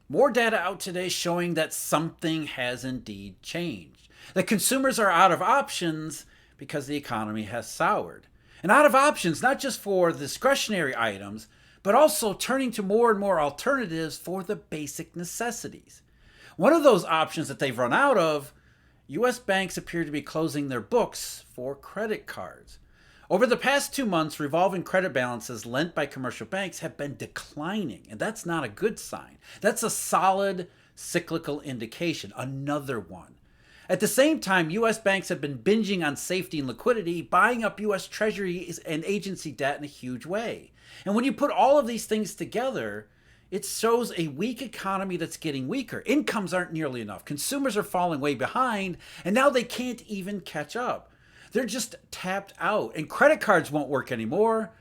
More data out today showing that something has indeed changed. That consumers are out of options because the economy has soured. And out of options not just for discretionary items, but also turning to more and more alternatives for the basic necessities. One of those options that they've run out of, US banks appear to be closing their books for credit cards. Over the past 2 months, revolving credit balances lent by commercial banks have been declining, and that's not a good sign. That's a solid cyclical indication, another one. At the same time, US banks have been binging on safety and liquidity, buying up US Treasuries and agency debt in a huge way. And when you put all of these things together, it shows a weak economy that's getting weaker. Incomes aren't nearly enough. Consumers are falling way behind, and now they can't even catch up. They're just tapped out, and credit cards won't work anymore.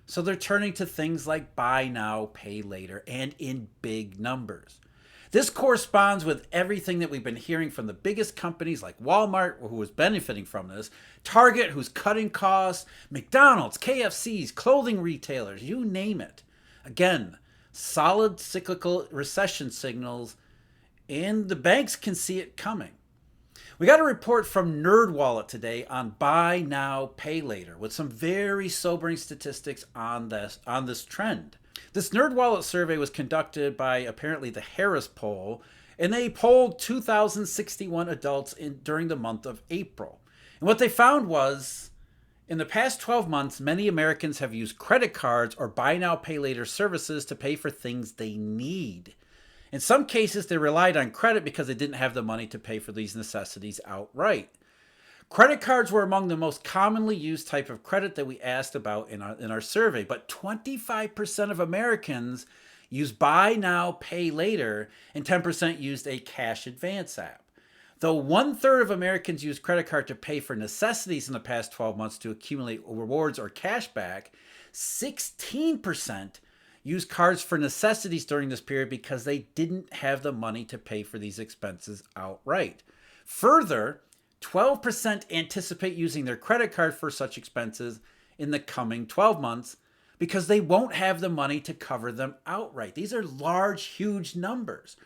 So they're turning to things like buy now, pay later, and in big numbers. This corresponds with everything that we've been hearing from the biggest companies like Walmart, who is benefiting from this, Target, who's cutting costs, McDonald's, KFC's, clothing retailers, you name it. Again, solid cyclical recession signals, and the banks can see it coming. We got a report from NerdWallet today on buy now, pay later, with some very sobering statistics on this trend. This NerdWallet survey was conducted by apparently the Harris poll, and they polled 2,061 adults during the month of April. And what they found was, in the past 12 months, many Americans have used credit cards or buy now, pay later services to pay for things they need. In some cases, they relied on credit because they didn't have the money to pay for these necessities outright. Credit cards were among the most commonly used type of credit that we asked about in our survey, but 25% of Americans use buy now, pay later, and 10% used a cash advance app. Though 1/3 of Americans use credit card to pay for necessities in the past 12 months to accumulate rewards or cash back, 16% use cards for necessities during this period because they didn't have the money to pay for these expenses outright. Further, 12% anticipate using their credit card for such expenses in the coming 12 months because they won't have the money to cover them outright. These are large, huge numbers.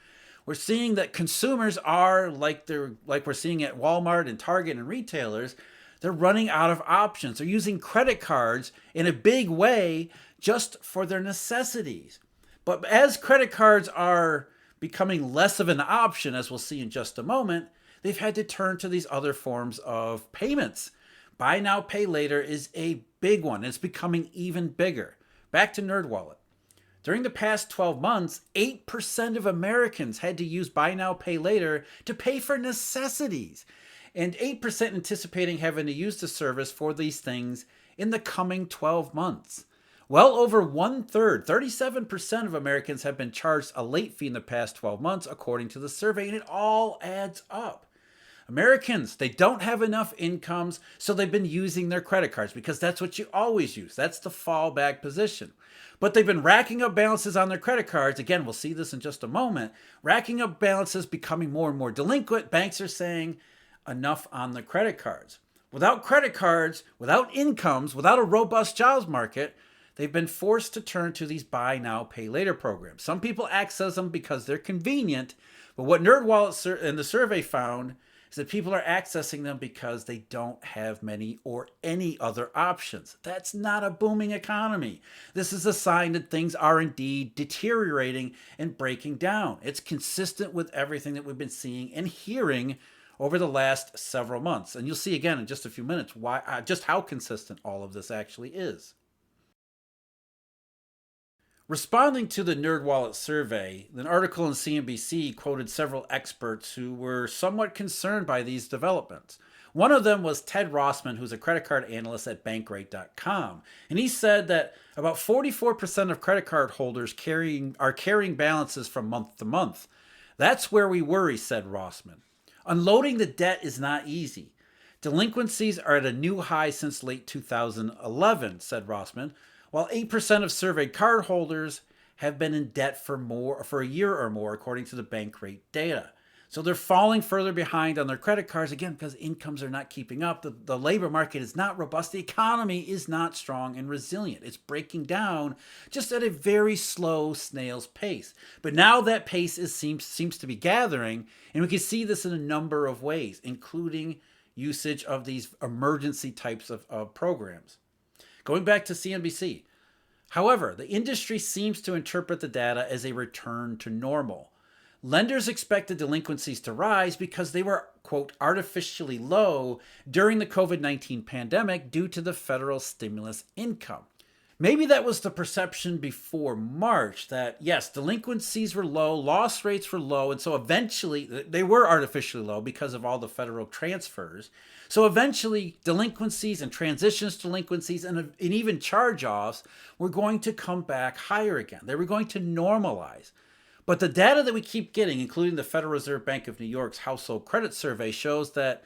We're seeing that consumers are like we're seeing at Walmart and Target and retailers, they're running out of options. They're using credit cards in a big way just for their necessities. But as credit cards are becoming less of an option, as we'll see in just a moment, they've had to turn to these other forms of payments. Buy now, pay later is a big one. It's becoming even bigger. Back to NerdWallet. During the past 12 months, 8% of Americans had to use buy now, pay later to pay for necessities, and 8% anticipating having to use the service for these things in the coming 12 months. Well over 1/3, 37% of Americans have been charged a late fee in the past 12 months, according to the survey, and it all adds up. Americans, they don't have enough incomes, so they've been using their credit cards because that's what you always use. That's the fallback position. But they've been racking up balances on their credit cards. Again, we'll see this in just a moment. Racking up balances, becoming more and more delinquent. Banks are saying enough on the credit cards. Without credit cards, without incomes, without a robust jobs market, they've been forced to turn to these buy now, pay later programs. Some people access them because they're convenient, but what NerdWallet and the survey found is that people are accessing them because they don't have many or any other options. That's not a booming economy. This is a sign that things are indeed deteriorating and breaking down. It's consistent with everything that we've been seeing and hearing over the last several months. And you'll see again in just a few minutes just how consistent all of this actually is. Responding to the NerdWallet survey, an article in CNBC quoted several experts who were somewhat concerned by these developments. One of them was Ted Rossman, who's a credit card analyst at bankrate.com. And he said that about 44% of credit card holders are carrying balances from month to month. That's where we worry, said Rossman. Unloading the debt is not easy. Delinquencies are at a new high since late 2011, said Rossman, while 8% of surveyed cardholders have been in debt for a year or more, according to the Bankrate data. So they're falling further behind on their credit cards, again, because incomes are not keeping up. The labor market is not robust. The economy is not strong and resilient. It's breaking down just at a very slow snail's pace. But now that pace seems to be gathering, and we can see this in a number of ways, including usage of these emergency types of programs. Going back to CNBC. However, the industry seems to interpret the data as a return to normal. Lenders expected delinquencies to rise because they were, quote, artificially low during the COVID-19 pandemic due to the federal stimulus income. Maybe that was the perception before March that, yes, delinquencies were low, loss rates were low, and so eventually they were artificially low because of all the federal transfers. So eventually delinquencies and transitions to delinquencies and even charge-offs were going to come back higher again. They were going to normalize. But the data that we keep getting, including the Federal Reserve Bank of New York's Household Credit Survey, shows that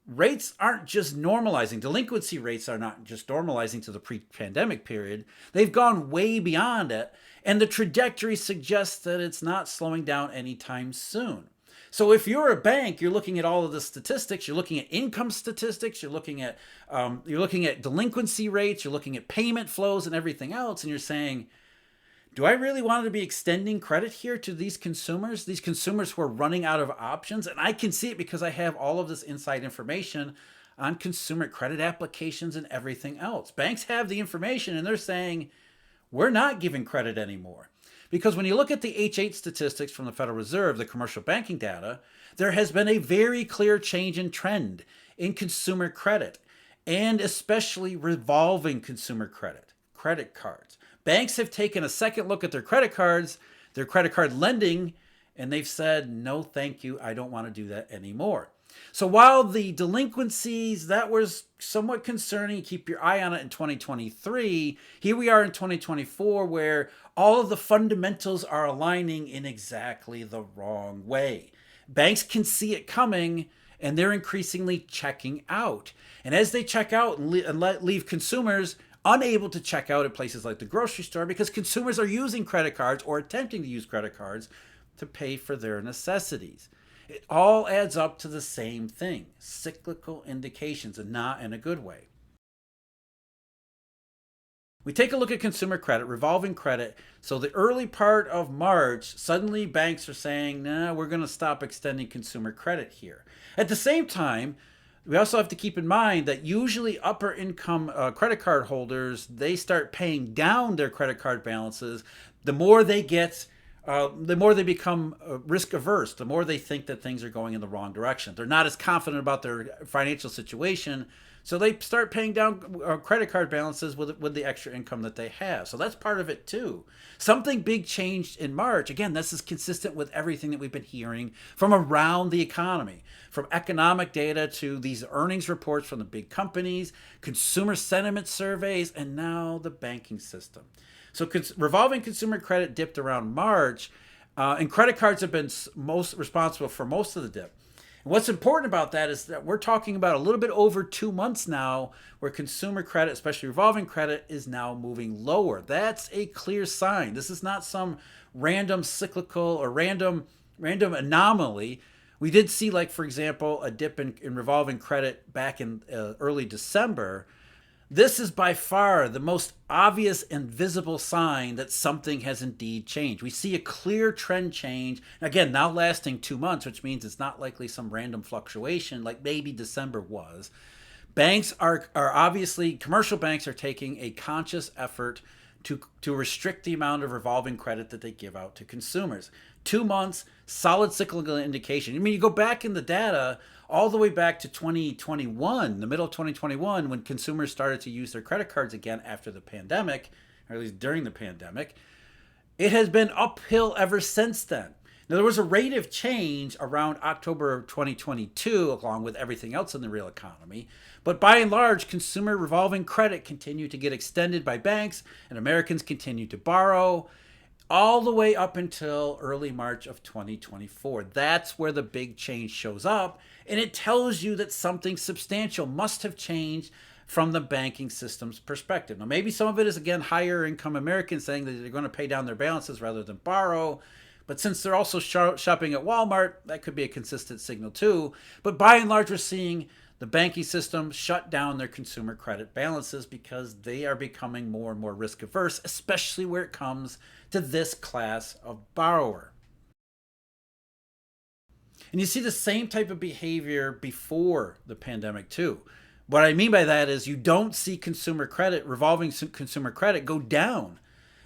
rates aren't just normalizing. Delinquency rates are not just normalizing to the pre-pandemic period. They've gone way beyond it, and the trajectory suggests that it's not slowing down anytime soon. So if you're a bank, you're looking at all of the statistics. You're looking at income statistics. You're looking at delinquency rates. You're looking at payment flows and everything else, and you're saying, do I really want to be extending credit here to these consumers who are running out of options? And I can see it because I have all of this inside information on consumer credit applications and everything else. Banks have the information and they're saying, we're not giving credit anymore. Because when you look at the H8 statistics from the Federal Reserve, the commercial banking data, there has been a very clear change in trend in consumer credit, and especially revolving consumer credit cards. Banks have taken a second look at their credit cards, their credit card lending, and they've said, no, thank you, I don't want to do that anymore. So while the delinquencies, that was somewhat concerning, keep your eye on it in 2023, here we are in 2024 where all of the fundamentals are aligning in exactly the wrong way. Banks can see it coming, and they're increasingly checking out. And as they check out and leave consumers unable to check out at places like the grocery store because consumers are using credit cards or attempting to use credit cards to pay for their necessities. It all adds up to the same thing, cyclical indications, and not in a good way. We take a look at consumer credit, revolving credit. So the early part of March, suddenly banks are saying, nah, we're going to stop extending consumer credit here. At the same time, we also have to keep in mind that usually upper income credit card holders, they start paying down their credit card balances. The more they get, the more they become risk averse, the more they think that things are going in the wrong direction. They're not as confident about their financial situation, so they start paying down credit card balances with the extra income that they have. So that's part of it too. Something big changed in March. Again, this is consistent with everything that we've been hearing from around the economy, from economic data to these earnings reports from the big companies, consumer sentiment surveys, and now the banking system. So revolving consumer credit dipped around March, and credit cards have been most responsible for most of the dip. And what's important about that is that we're talking about a little bit over 2 months now where consumer credit, especially revolving credit, is now moving lower. That's a clear sign. This is not some random cyclical or random anomaly. We did see, like, for example, a dip in revolving credit back in early December. This is by far the most obvious and visible sign that something has indeed changed. We see a clear trend change, again, now lasting 2 months, which means it's not likely some random fluctuation like maybe December was. Banks are obviously, commercial banks are taking a conscious effort to restrict the amount of revolving credit that they give out to consumers. 2 months, solid cyclical indication. I mean, you go back in the data all the way back to 2021, the middle of 2021, when consumers started to use their credit cards again after the pandemic, or at least during the pandemic. It has been uphill ever since then. Now, there was a rate of change around October of 2022, along with everything else in the real economy. But by and large, consumer revolving credit continued to get extended by banks, and Americans continued to borrow all the way up until early March of 2024. That's where the big change shows up, and it tells you that something substantial must have changed from the banking system's perspective. Now, maybe some of it is, again, higher income Americans saying that they're going to pay down their balances rather than borrow, But since they're also shopping at Walmart, that could be a consistent signal too. But by and large, we're seeing the banking system shut down their consumer credit balances because they are becoming more and more risk averse, especially where it comes to this class of borrower. And you see the same type of behavior before the pandemic too. What I mean by that is you don't see consumer credit, revolving consumer credit, go down.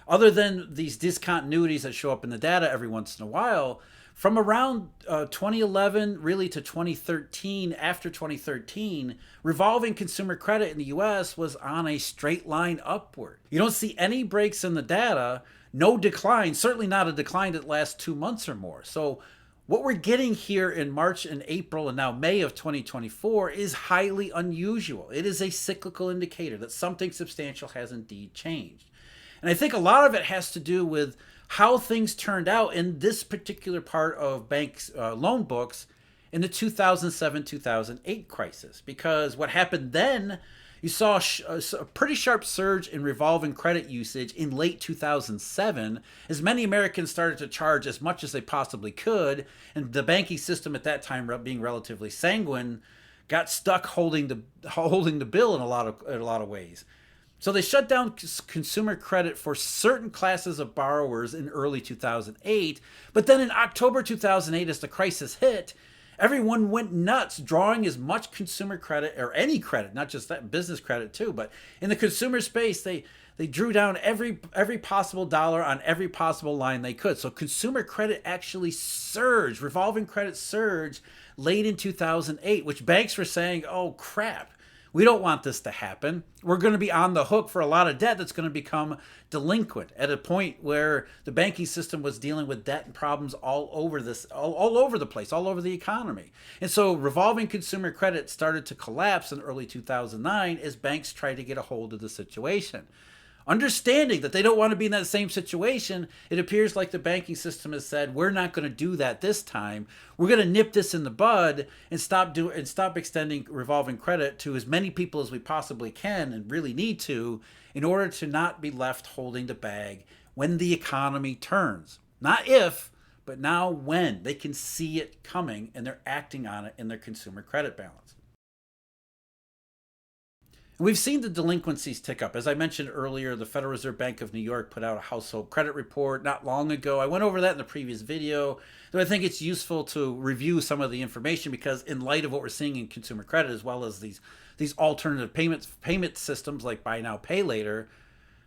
Other than these discontinuities that show up in the data every once in a while, from around 2011 really to 2013, after 2013, revolving consumer credit in the US was on a straight line upward. You don't see any breaks in the data, no decline, certainly not a decline that lasts 2 months or more. So what we're getting here in March and April and now May of 2024 is highly unusual. It is a cyclical indicator that something substantial has indeed changed. And I think a lot of it has to do with how things turned out in this particular part of banks' loan books in the 2007-2008 crisis. Because what happened then, you saw a pretty sharp surge in revolving credit usage in late 2007, as many Americans started to charge as much as they possibly could, and the banking system at that time, being relatively sanguine, got stuck holding the bill in a lot of ways. So they shut down consumer credit for certain classes of borrowers in early 2008, but then in October 2008, as the crisis hit, everyone went nuts, drawing as much consumer credit, or any credit, not just that, business credit too, but in the consumer space, they drew down every possible dollar on every possible line they could. So consumer credit actually surged, revolving credit surged late in 2008, which banks were saying, oh crap, we don't want this to happen. We're going to be on the hook for a lot of debt that's going to become delinquent at a point where the banking system was dealing with debt and problems all over the place, all over the economy. And so revolving consumer credit started to collapse in early 2009 as banks tried to get a hold of the situation. Understanding that they don't want to be in that same situation, it appears like the banking system has said, we're not going to do that this time. We're going to nip this in the bud and stop extending revolving credit to as many people as we possibly can and really need to, in order to not be left holding the bag when the economy turns. Not if, but now when. They can see it coming and they're acting on it in their consumer credit balance. We've seen the delinquencies tick up. As I mentioned earlier, the Federal Reserve Bank of New York put out a household credit report not long ago. I went over that in the previous video. So I think it's useful to review some of the information because in light of what we're seeing in consumer credit, as well as these alternative payment systems like buy now, pay later,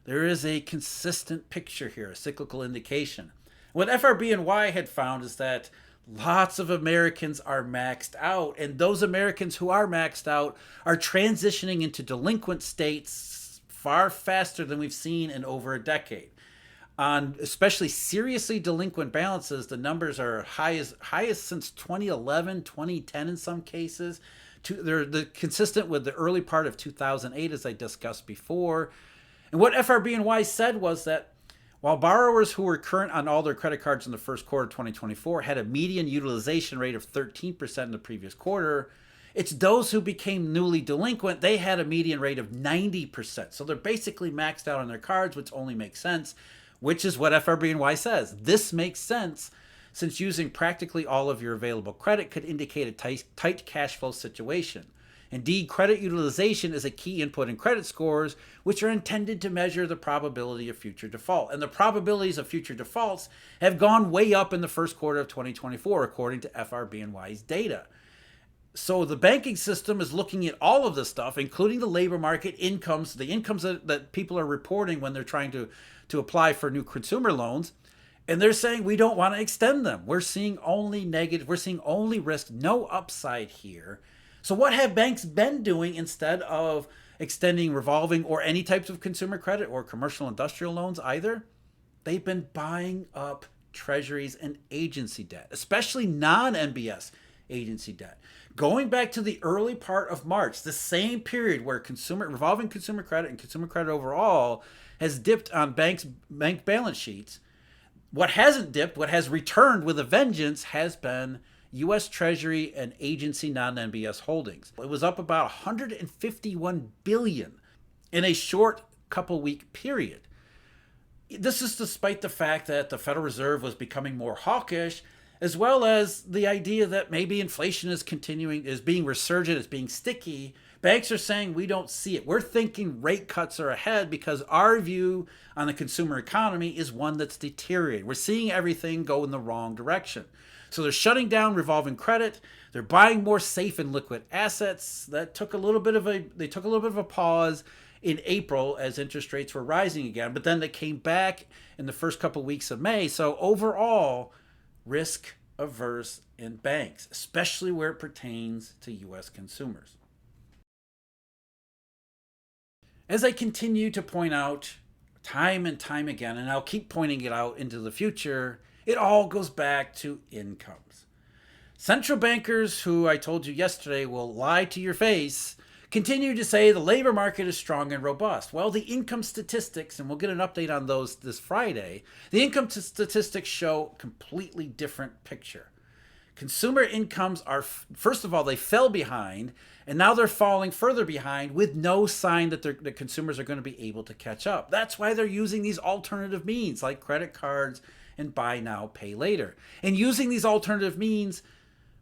there is a consistent picture here, a cyclical indication. What FRBNY had found is that lots of Americans are maxed out, and those Americans who are maxed out are transitioning into delinquent states far faster than we've seen in over a decade. On especially seriously delinquent balances, the numbers are highest since 2011, 2010 in some cases. They're consistent with the early part of 2008, as I discussed before. And what FRBNY said was that while borrowers who were current on all their credit cards in the first quarter of 2024 had a median utilization rate of 13% in the previous quarter, it's those who became newly delinquent, they had a median rate of 90%. So they're basically maxed out on their cards, which only makes sense, which is what FRBNY says. This makes sense since using practically all of your available credit could indicate a tight cash flow situation. Indeed, credit utilization is a key input in credit scores, which are intended to measure the probability of future default. And the probabilities of future defaults have gone way up in the first quarter of 2024, according to FRBNY's data. So the banking system is looking at all of this stuff, including the labor market incomes, the incomes that people are reporting when they're trying to apply for new consumer loans. And they're saying we don't want to extend them. We're seeing only negative. We're seeing only risk, no upside here. So what have banks been doing instead of extending revolving or any types of consumer credit or commercial industrial loans either? They've been buying up treasuries and agency debt, especially non-MBS agency debt. Going back to the early part of March, the same period where revolving consumer credit and consumer credit overall has dipped on bank balance sheets, what hasn't dipped, what has returned with a vengeance has been U.S. Treasury and agency non-MBS holdings. It was up about $151 billion in a short couple week period. This is despite the fact that the Federal Reserve was becoming more hawkish, as well as the idea that maybe inflation is continuing, is being resurgent, is being sticky. Banks are saying we don't see it. We're thinking rate cuts are ahead because our view on the consumer economy is one that's deteriorating. We're seeing everything go in the wrong direction. So they're shutting down revolving credit. They're buying more safe and liquid assets. That took a little bit of a pause in April as interest rates were rising again, but then they came back in the first couple of weeks of May. So overall, risk averse in banks, especially where it pertains to US consumers. As I continue to point out time and time again, and I'll keep pointing it out into the future, it all goes back to incomes. Central bankers, who I told you yesterday will lie to your face, continue to say the labor market is strong and robust. Well, the income statistics, and we'll get an update on those this Friday, the income statistics show a completely different picture. Consumer incomes are, first of all, they fell behind, and now they're falling further behind with no sign that the consumers are going to be able to catch up. That's why they're using these alternative means like credit cards and buy now, pay later, and using these alternative means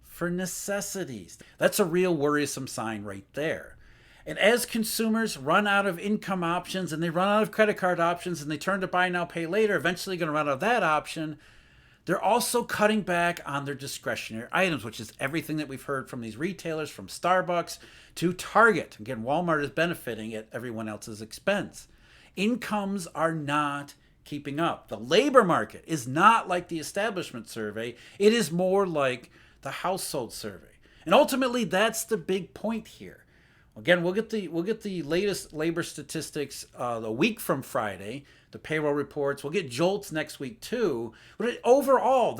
for necessities. That's a real worrisome sign right there. And as consumers run out of income options and they run out of credit card options and they turn to buy now, pay later, eventually going to run out of that option, they're also cutting back on their discretionary items, which is everything that we've heard from these retailers, from Starbucks to Target. Again, Walmart is benefiting at everyone else's expense. Incomes are not keeping up. The labor market is not like the establishment survey. It is more like the household survey. And ultimately, that's the big point here. Again, we'll get the latest labor statistics a week from Friday, the payroll reports. We'll get JOLTS next week too. But overall,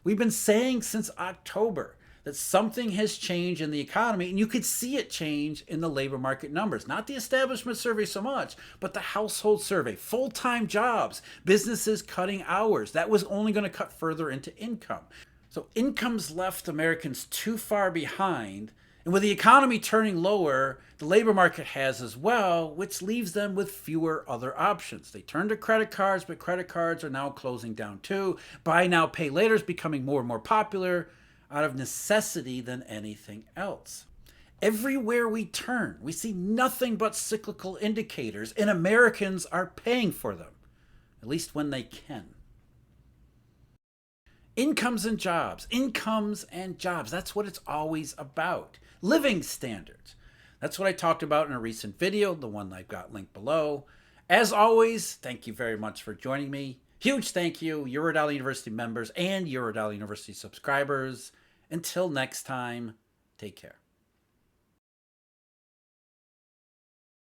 we've been saying since October that something has changed in the economy, and you could see it change in the labor market numbers. Not the establishment survey so much, but the household survey, full-time jobs, businesses cutting hours. That was only going to cut further into income. So incomes left Americans too far behind. And with the economy turning lower, the labor market has as well, which leaves them with fewer other options. They turn to credit cards, but credit cards are now closing down too. Buy now, pay later is becoming more and more popular out of necessity than anything else. Everywhere we turn, we see nothing but cyclical indicators, and Americans are paying for them, at least when they can. Incomes and jobs. That's what it's always about. Living standards. That's what I talked about in a recent video, the one I've got linked below. As always, thank you very much for joining me. Huge thank you, Eurodollar University members and Eurodollar University subscribers. Until next time, take care.